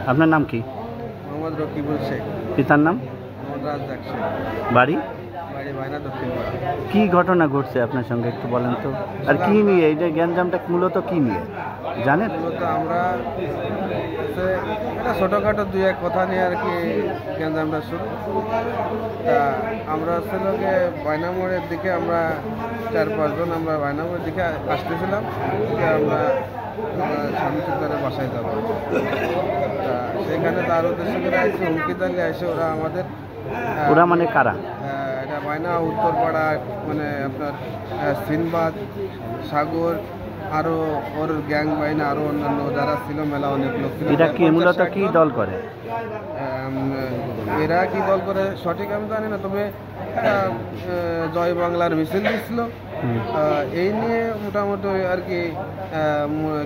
আপনার নাম কি? মোহাম্মদ রকিবুল শেখ। পিতার নাম? মোহাম্মদ রাজ্জাক শেখ। বাড়ি? বাড়ি ভাইনা দক্ষিণ পাড়া। কি ঘটনা ঘটছে আপনার সঙ্গে একটু বলেন তো, আর কি নিয়ে এই যে গ্যাঞ্জামটা মূলত কি নিয়ে জানেন? মূলত আমরা এটা ছোটোখাটো দুই এক কথা নিয়ে আর কি গ্যাঞ্জামটা শুরু। তা আমরা হচ্ছে লোকে বাইনামোড়ের দিকে আমরা 4-5 জন আমরা বাইনামোড়ের দিকে আসতেছিলাম। আমরা স্বামী চুক্তারে বাসায় যাবো। তা সেখানে তার উদ্দেশ্য করে আসছে হুমকি দাঁড়িয়ে আসে ওরা আমাদের। ওরা মানে কারা? এটা বাইনা উত্তরপাড়া, মানে আপনার সিনবাদ, সাগর, আরও ওর গ্যাং বাইনা আরও অন্যান্য যারা ছিল মেলা অনেক লোক ছিল। এরা কি মূলত কি দল করে? এরা কি দল করে সঠিক আমি জানি না, তবে জয় বাংলার মিছিল দিচ্ছিল। এই নিয়ে মোটামুটি আর কি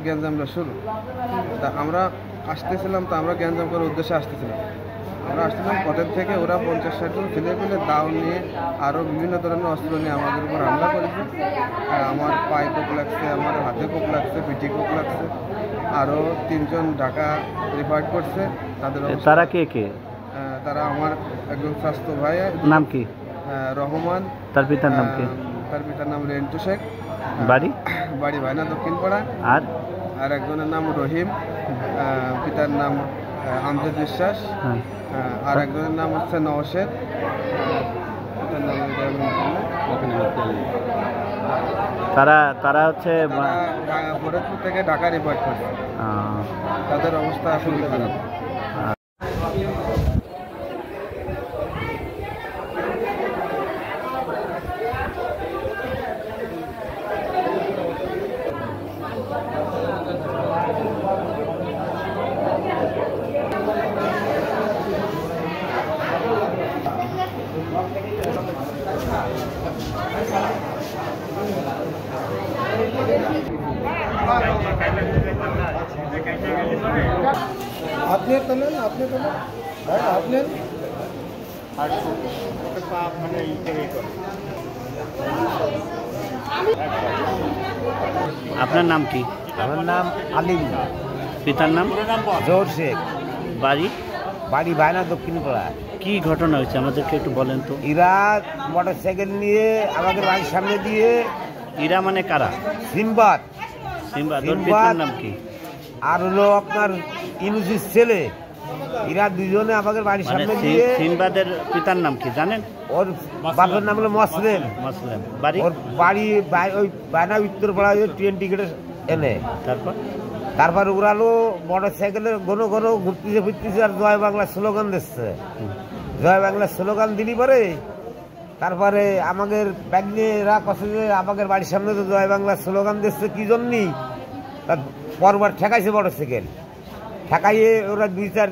গ্যাঞ্জামটা শুরু। তা আমরা আসতেছিলাম, তো আমরা গ্যাঞ্জাম করার উদ্দেশ্যে আসতেছিলাম। আমরা আসছিলাম পথের থেকে ওরা 50-60 জন ছেলে পেলে দাও নিয়ে আরও বিভিন্ন ধরনের অস্ত্র নিয়ে আমাদের উপর হামলা করেছে। আমার পায়ে কোপ লাগছে, আমার হাতে কোপ লাগছে, পিঠে কোপ লাগছে। আরও 3 জন ঢাকা রিফার করছে। তারা কে কে? তারা আমার একজন স্বাস্থ্য ভাই। নাম কি? রহমান। তার পিতার নাম কি? তার পিতার নাম রেন্টু শেখ। বাড়ি? বাড়ি ভাইনা দক্ষিণ পাড়া। আর একজনের নাম রহিম, পিতার নাম আমজাদ বিশ্বাস। আর একজনের নাম হচ্ছে নওশের, পিতার নাম তারা হচ্ছে ফরিদপুর থেকে ঢাকা রিপোর্ট করছে। তাদের অবস্থা খুবই খারাপ। আপনি তোলেন, আপনি তোলেন ভাই, আপনি আপনার নাম কি? আমার নাম আলিম। পিতার নাম? জোর শেখ। বাড়ি? বাড়ি ভাইনা দক্ষিণ পাড়া। কি ঘটনা হয়েছে আমাদেরকে একটু বলেন তো। এরা মোটর সাইকেল নিয়ে আমাদের বাড়ির সামনে দিয়ে। এরা মানে কারা? সিনবাদ। ওর পিতার নাম কি? আর হলো আপনার ইনুসির ছেলে। এরা দুজনে আমাদের বাড়ির সামনে দিয়ে। সিনবাদের পিতার নাম কি জানেন? ওর বাপের নাম হলো মসলেম। বাড়ি? ওর বাড়ি ওই বায়না উত্তরপাড়া ট্রেন টিকিটে এনে। তারপর ওরালো মোটর সাইকেলে ঘন ঘন ঘুরতেছে আর জয় বাংলা স্লোগান দিচ্ছে। জয় বাংলা স্লোগান দিলি পরে তারপরে আমাদের ব্যাগ নিয়ে এরা কষে যে আমাদের বাড়ির সামনে তো জয় বাংলা স্লোগান দিচ্ছে কি জন্যই, তার পরবার ঠেকাইছে মোটর সাইকেল। ঠেকাইয়ে ওরা 2-4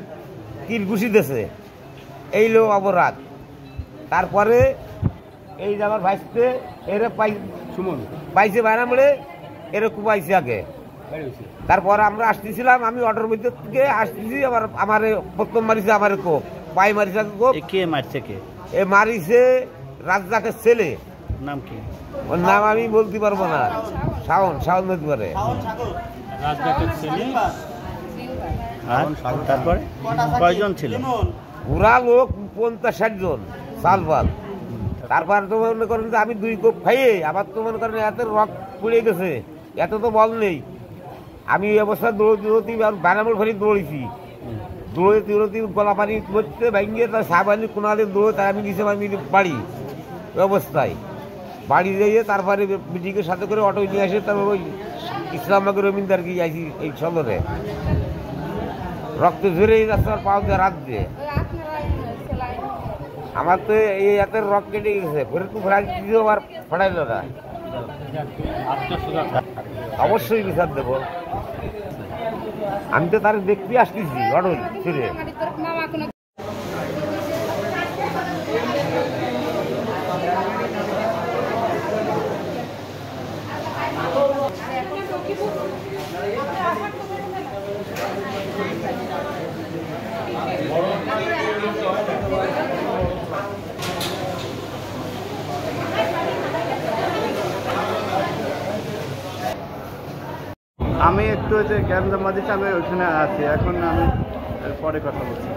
কিল ঘুষি দিয়েছে। এই লো অপরাধ। তারপরে এই যে আমার ভাইসতে এরা পাইছে বাইনা মিলে এরা কুপাইছে আগে। তারপর আমরা আসতেছিলাম, আমি অটোর মধ্যে থেকে আসতেছি, আমার প্রথম মারিছে আমার কোপ, পাই মারিছে কোপ। কে মারছে? কে এ মারিছে? রাজ্জাকের ছেলে। নাম কি? ওর নাম আমি বলতে পারবো না। শাওন বলতে পারে। রাজ্জাকের ছেলে। তারপরে কয়জন ছিল? পুরা লোক 50-60 জন সালফাল। তারপর তো মনে করেন যে আমি 2 কোপ খাইয়ে আবার তো মনে করেন এত রক্ত পড়ে গেছে, এত তো বল নেই। আমি এই অবস্থা দৌড়তি বানামল ফেরি দৌড়েছি। দৌড়তি গলা পানি করতে ভেঙে তার সাবানি কোনালে দৌড়ে তার আমি নিচে আমি বাড়ি অবস্থায় বাড়ি যাইয়ে তারপরে বিটিকে সাথে করে অটো নিয়ে আসে। তারপর ওই ইসলামবাগের রবীন্দ্র কি আইসি এই সদরে রক্ত ঝরে যাচ্ছে আর পাও দিয়ে রাত দিয়ে। আমার তো এই এত রক্ত কেটে গেছে, ফরিদপুর ফেরাই দিয়েও আবার ফেরাইল না। অবশ্যই বিচার দেব। আমি তো তার দেখতে আসতেছি অটল ছেড়ে। আমি একটু যে গ্যাঞ্জাম বাজিছে, আমি ওইখানে আছি এখন। আমি পরে কথা বলছি।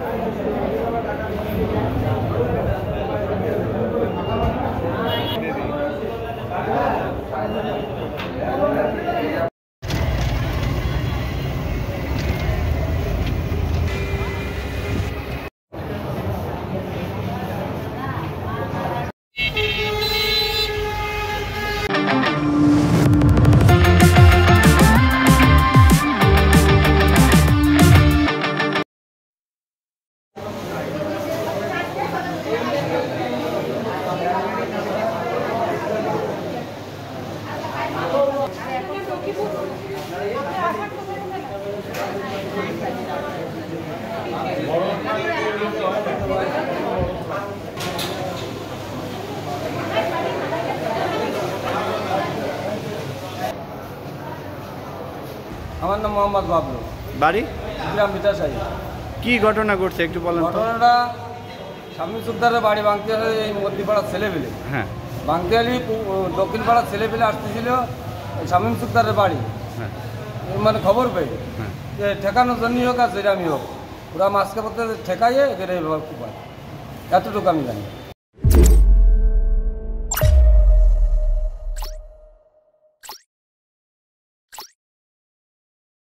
আমার নাম মোহাম্মদ বাবলু, বাড়ি গ্রাম বিটাশাহী। কি ঘটনা ঘটছে একটু বলেন তো। ঘটনাটা শামীম সুলতানের বাড়ি ভাঙতে হলে এই মধ্যপাড়ার ছেলেপেলে হ্যাঁ ভাঙতে হলে দক্ষিণ পাড়ার ছেলেপেলে আসতেছিল শামীম সুলতানের বাড়ি, হ্যাঁ মানে খবর পেয়ে হ্যাঁ যে ঠেকানোর জন্যই হোক আর যেটা আমি হোক ওরা মাঝকে পড়তে ঠেকাইয়ে এদের এইভাবে এতটুকু আমি জানি।